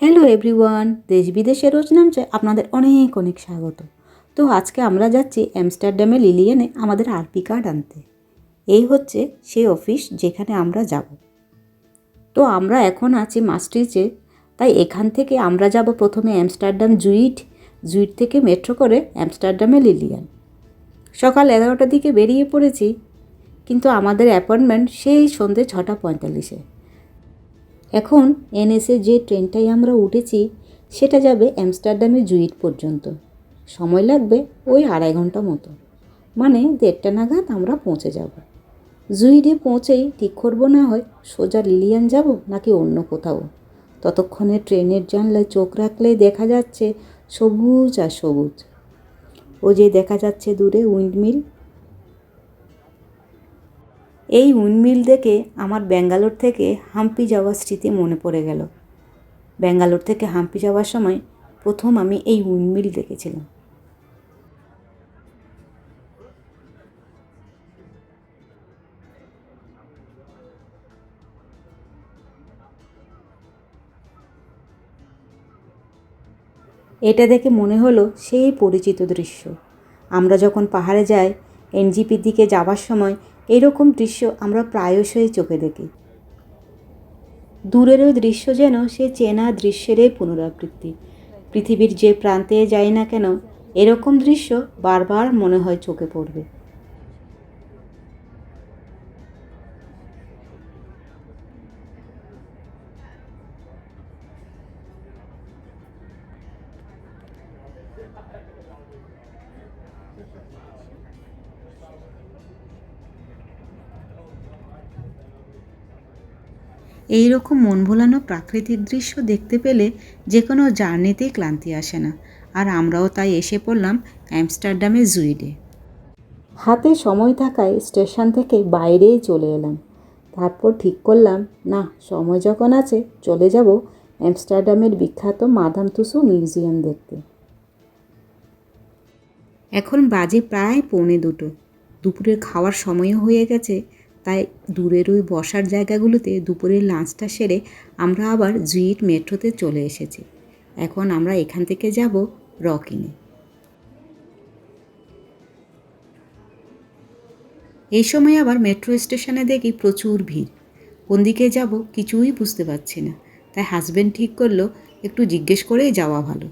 Hello everyone, দেশ বিদেশে রোজ নামছে আপনাদের অনেক অনেক স্বাগত। তো আজকে আমরা যাচ্ছি আমস্টারডামে লিলিয়ানে আমাদের আরপি কার্ড আনতে। এই হচ্ছে সেই অফিস যেখানে আমরা যাব। তো আমরা এখন আছি মাস্ট্রিচে, তাই এখান থেকে আমরা যাব প্রথমে আমস্টারডাম জুইট থেকে মেট্রো করে আমস্টারডামে লিলিয়ান। সকাল 11টার দিকে বেরিয়ে পড়েছি, কিন্তু আমাদের অ্যাপয়েন্টমেন্ট সেই সন্ধ্যে 6:45-এ। এখন এনএসে যে ট্রেনটায় আমরা উঠেছি সেটা যাবে আমস্টারডামে জুইট পর্যন্ত। সময় লাগবে ওই 2.5 ঘন্টা মতো, মানে 1:30টা নাগাদ আমরা পৌঁছে যাব। জুইটে পৌঁছেই ঠিক করবো না হয় সোজা লিলিয়ান যাব নাকি অন্য কোথাও। ততক্ষণে ট্রেনের জানলায় চোখ রাখলেই দেখা যাচ্ছে সবুজ আর সবুজ। ও যে দেখা যাচ্ছে দূরে উইন্ডমিল। এই উইন্ডমিল দেখে আমার ব্যাঙ্গালোর থেকে হাম্পি যাওয়ার স্মৃতি মনে পড়ে গেল। ব্যাঙ্গালোর থেকে হাম্পি যাওয়ার সময় প্রথম আমি এই উইন্ডমিল দেখেছিলাম। এটা দেখে মনে হলো সেই পরিচিত দৃশ্য। আমরা যখন পাহাড়ে যাই, এনজিপির দিকে যাওয়ার সময় এরকম দৃশ্য আমরা প্রায়শই চোখে দেখি। দূরের ওই দৃশ্য যেন সে চেনা দৃশ্যেরই পুনরাবৃত্তি। পৃথিবীর যে প্রান্তে যাই না কেন, এরকম দৃশ্য বারবার মনে হয় চোখে পড়বে। এই রকম মন ভোলানো প্রাকৃতিক দৃশ্য দেখতে পেলে যে কোনো জার্নিতেই ক্লান্তি আসে না। আর আমরাও তাই এসে পড়লাম আমস্টারডামের জুইডে। হাতে সময় থাকায় স্টেশন থেকে বাইরেই চলে এলাম। তারপর ঠিক করলাম, না, সময় যখন আছে চলে যাব আমস্টারডামের বিখ্যাত মাদাম তুসো মিউজিয়াম দেখতে। এখন বাজে প্রায় 1:45। দুপুরের খাওয়ার সময়ও হয়ে গেছে, তাই দূরের ওই বসার জায়গাগুলোতে দুপুরের লাঞ্চটা সেরে আমরা আবার জুইট মেট্রোতে চলে এসেছি। এখন আমরা এখান থেকে যাব রকিনে। এই সময় আবার মেট্রো স্টেশনে দেখি প্রচুর ভিড়। কোন দিকে যাব কিছুই বুঝতে পারছি না, তাই হাজব্যান্ড ঠিক করলো একটু জিজ্ঞেস করেই যাওয়া ভালো।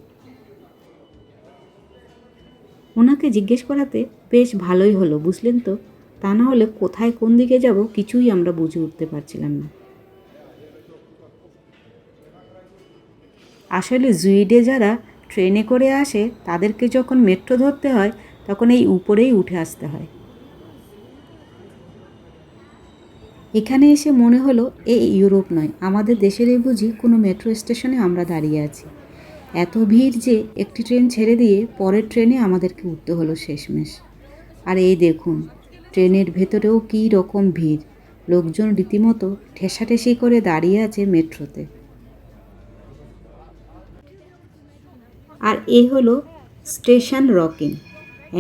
ওনাকে জিজ্ঞেস করাতে বেশ ভালোই হলো, বুঝলেন তো। তা না হলে কোথায় কোন দিকে যাব কিছুই আমরা বুঝে উঠতে পারছিলাম না। আসলে জুইডে যারা ট্রেনে করে আসে তাদেরকে যখন মেট্রো ধরতে হয় তখন এই উপরেই উঠে আসতে হয়। এখানে এসে মনে হলো ইউরোপ নয়, আমাদের দেশেরই বুঝি কোনো মেট্রো স্টেশনে আমরা দাঁড়িয়ে আছি। এত ভিড় যে একটি ট্রেন ছেড়ে দিয়ে পরের ট্রেনে আমাদেরকে উঠতে হলো শেষমেশ। আর এই দেখুন, ট্রেনের ভেতরেও কী রকম ভিড়। লোকজন রীতিমতো ঠেসাঠেসি করে দাঁড়িয়ে আছে মেট্রোতে। আর এ হলো স্টেশন রকিন।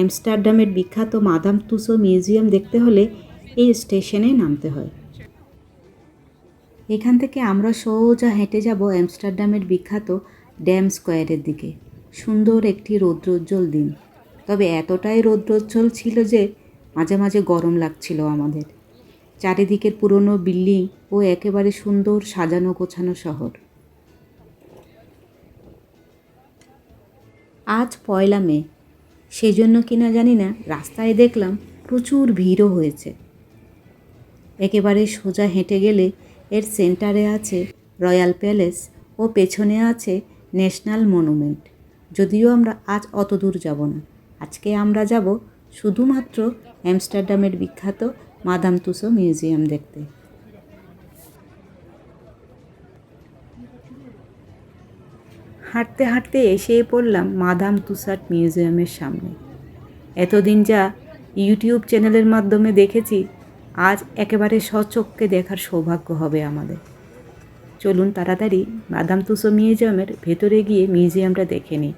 আমস্টারডামের বিখ্যাত মাদাম তুসো মিউজিয়াম দেখতে হলে এই স্টেশনে নামতে হয়। এখান থেকে আমরা সোজা হেঁটে যাব আমস্টারডামের বিখ্যাত ড্যাম স্কোয়ারের দিকে। সুন্দর একটি রৌদ্রোজ্জ্বল দিন, তবে এতটাই রৌদ্রোজ্জ্বল ছিল যে মাঝে মাঝে গরম লাগছিল আমাদের। চারিদিকের পুরনো বিল্ডিং ও একেবারে সুন্দর সাজানো গোছানো শহর। আজ 1 মে, সেই জন্য কিনা জানি না রাস্তায় দেখলাম প্রচুর ভিড়ও হয়েছে। একেবারে সোজা হেঁটে গেলে এর সেন্টারে আছে রয়্যাল প্যালেস ও পেছনে আছে ন্যাশনাল মনুমেন্ট। যদিও আমরা আজ অত দূর যাব না, আজকে আমরা যাব শুধুমাত্র আমস্টারডামের বিখ্যাত মাদাম তুসো মিউজিয়াম দেখতে। হাঁটতে হাঁটতে এসে পড়লাম মাদাম তুসাদ মিউজিয়ামের সামনে। এতদিন যা ইউটিউব চ্যানেলের মাধ্যমে দেখেছি, আজ একেবারে স্বচক্ষে দেখার সৌভাগ্য হবে আমাদের। চলুন তাড়াতাড়ি মাদাম তুসো মিউজিয়ামের ভেতরে গিয়ে মিউজিয়ামটা দেখে নিই।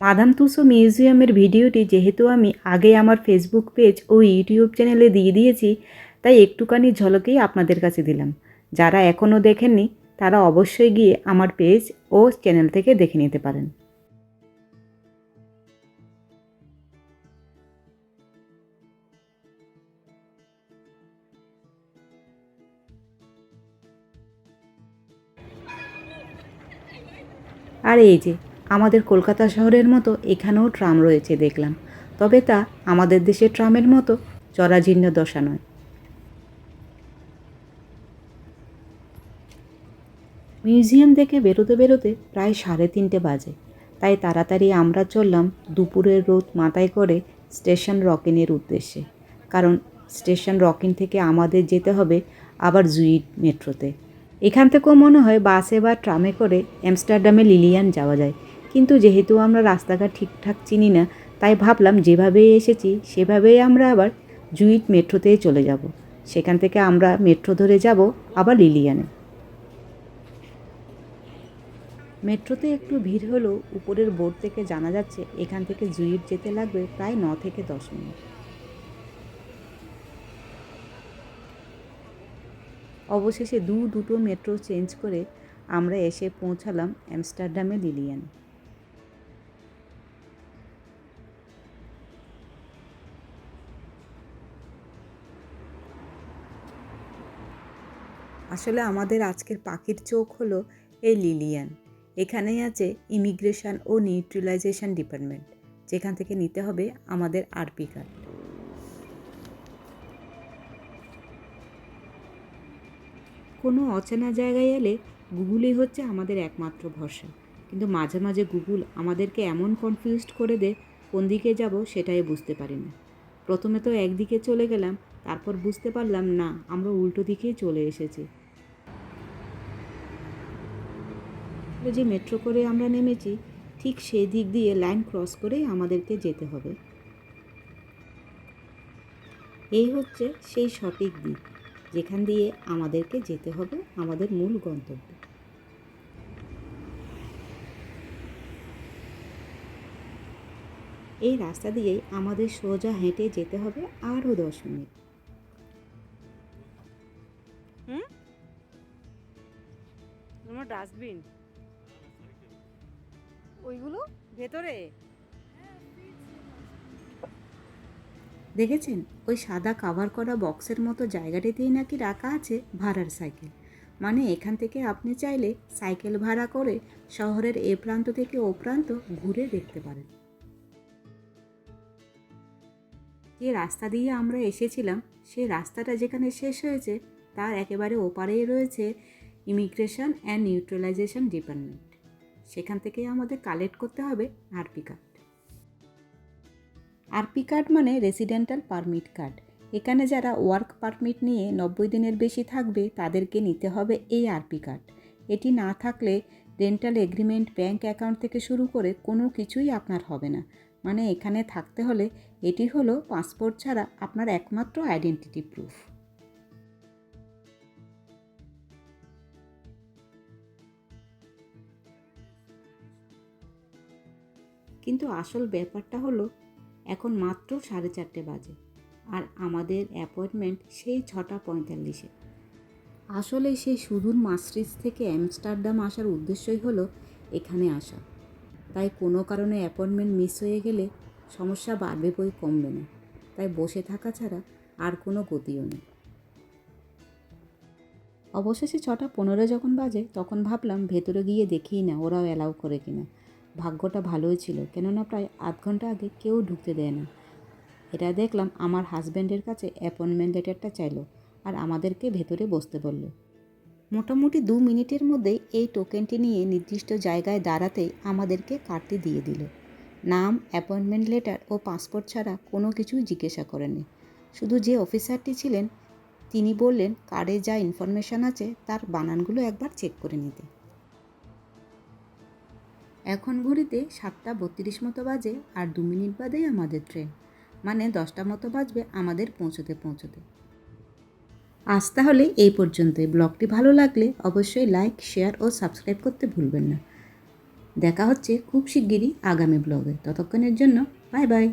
মাদাম তুসো মিউজিয়ামের ভিডিওটি যেহেতু আমি আগে আমার ফেসবুক পেজ ও ইউটিউব চ্যানেলে দিয়ে দিয়েছি, তাই একটুখানি ঝলকেই আপনাদের কাছে দিলাম। যারা এখনও দেখেননি তারা অবশ্যই গিয়ে আমার পেজ ও চ্যানেল থেকে দেখে নিতে পারেন। আর এই যে আমাদের কলকাতা শহরের মতো এখানেও ট্রাম রয়েছে দেখলাম, তবে তা আমাদের দেশের ট্রামের মতো জরাজীর্ণ দশা নয়। মিউজিয়াম দেখে বেরোতে বেরোতে প্রায় 3:30 বাজে, তাই তাড়াতাড়ি আমরা চললাম দুপুরের রোদ মাথায় করে স্টেশন রকিনের উদ্দেশ্যে। কারণ স্টেশন রকিন থেকে আমাদের যেতে হবে আবার জুইড মেট্রোতে। এখান থেকেও মনে হয় বাসে বা ট্রামে করে অ্যামস্টারডামে লিলিয়ান যাওয়া যায়, কিন্তু যেহেতু আমরা রাস্তাঘাট ঠিকঠাক চিনি না, তাই ভাবলাম যেভাবেই এসেছি সেভাবেই আমরা আবার জুইড মেট্রোতেই চলে যাব। সেখান থেকে আমরা মেট্রো ধরে যাব আবার লিলিয়ানে। মেট্রোতে একটু ভিড় হলেও উপরের বোর্ড থেকে জানা যাচ্ছে এখান থেকে জুইড যেতে লাগবে প্রায় 9 থেকে 10 মিনিট। অবশেষে দুটো মেট্রো চেঞ্জ করে আমরা এসে পৌঁছালাম অ্যামস্টারডামে লিলিয়ান। আসলে আমাদের আজকের পাখির চোখ হলো এই লিলিয়ান। এখানেই আছে ইমিগ্রেশন ও নিউট্রালাইজেশন ডিপার্টমেন্ট, যেখান থেকে নিতে হবে আমাদের আরপি কার্ড। কোনো অচেনা জায়গায় এলে গুগলই হচ্ছে আমাদের একমাত্র ভরসা, কিন্তু মাঝে মাঝে গুগল আমাদেরকে এমন কনফিউজড করে দেয় কোন দিকে যাব সেটাই বুঝতে পারি না। প্রথমে তো একদিকে চলে গেলাম, তারপর বুঝতে পারলাম না আমরা উল্টো দিকেই চলে এসেছি। যে মেট্রো করে আমরা নেমেছি ঠিক সেই দিক দিয়ে লাইন ক্রস করেই আমাদেরকে যেতে হবে। এই হচ্ছে সেই সঠিক দিক যেখান দিয়ে আমাদেরকে যেতে হবে আমাদের মূল গন্তব্যে। এই রাস্তা দিয়েই আমাদের সোজা হেঁটে যেতে হবে আরও 10 মিনিট। তোমার ডাস্টবিন ওইগুলো ভেতরে। দেখেছেন ওই সাদা কাভার করা বক্সের মতো জায়গাটিতেই নাকি রাখা আছে ভাড়ার সাইকেল। মানে এখান থেকে আপনি চাইলে সাইকেল ভাড়া করে শহরের এ প্রান্ত থেকে ও প্রান্ত ঘুরে দেখতে পারেন। যে রাস্তা দিয়ে আমরা এসেছিলাম সেই রাস্তাটা যেখানে শেষ হয়েছে তার একেবারে ওপারেই রয়েছে ইমিগ্রেশন অ্যান্ড নিউট্রালাইজেশন ডিপার্টমেন্ট। সেখান থেকে আমাদের কালেক্ট করতে হবে আরপি কার্ড। আরপি কার্ড মানে রেসিডেন্টাল পারমিট কার্ড। এখানে যারা ওয়ার্ক পারমিট নিয়ে 90 দিনের বেশি থাকবে তাদেরকে নিতে হবে এই আরপি কার্ড। এটি না থাকলে রেন্টাল এগ্রিমেন্ট, ব্যাঙ্ক অ্যাকাউন্ট থেকে শুরু করে কোনো কিছুই আপনার হবে না। মানে এখানে থাকতে হলে এটি হলো পাসপোর্ট ছাড়া আপনার একমাত্র আইডেন্টিটি প্রুফ। কিন্তু আসল ব্যাপারটা হলো এখন মাত্র 4:30 বাজে আর আমাদের অ্যাপয়েন্টমেন্ট সেই 6:45-এ। আসলে সেই সুদূর মাস্ট্রিজ থেকে অ্যামস্টারডাম আসার উদ্দেশ্যই হলো এখানে আসা। তাই কোনো কারণে অ্যাপয়েন্টমেন্ট মিস হয়ে গেলে সমস্যা বাড়বে বই কমবে না। তাই বসে থাকা ছাড়া আর কোনো গতিও নেই। অবশেষে 6:15 যখন বাজে তখন ভাবলাম ভেতরে গিয়ে দেখি না ওরাও অ্যালাউ করে কিনা। ভাগ্যটা ভালোই ছিল, কেননা প্রায় আধ ঘন্টা আগে কেউ ঢুকতে দেয় না। এটা দেখলাম আমার হাজব্যান্ডের কাছে অ্যাপয়েন্টমেন্ট লেটারটা চাইলো আর আমাদেরকে ভেতরে বসতে বলল। মোটামুটি 2 মিনিটের মধ্যেই এই টোকেনটি নিয়ে নির্দিষ্ট জায়গায় দাঁড়াতেই আমাদেরকে কার্ডটি দিয়ে দিল। নাম, অ্যাপয়েন্টমেন্ট লেটার ও পাসপোর্ট ছাড়া কোনো কিছুই জিজ্ঞাসা করেনি। শুধু যে অফিসারটি ছিলেন তিনি বললেন কার্ডে যা ইনফরমেশান আছে তার বানানগুলো একবার চেক করে নিতে। এখন ঘড়িতে 7:32 মতো বাজে আর 2 মিনিট বাদেই আমাদের ট্রেন। মানে 10টা মতো বাজবে আমাদের পৌঁছতে। আজ তাহলে এই পর্যন্তই। ব্লগটি ভালো লাগলে অবশ্যই লাইক, শেয়ার ও সাবস্ক্রাইব করতে ভুলবেন না। দেখা হচ্ছে খুব শিগগিরই আগামী ব্লগে। ততক্ষণের জন্য বাই বাই।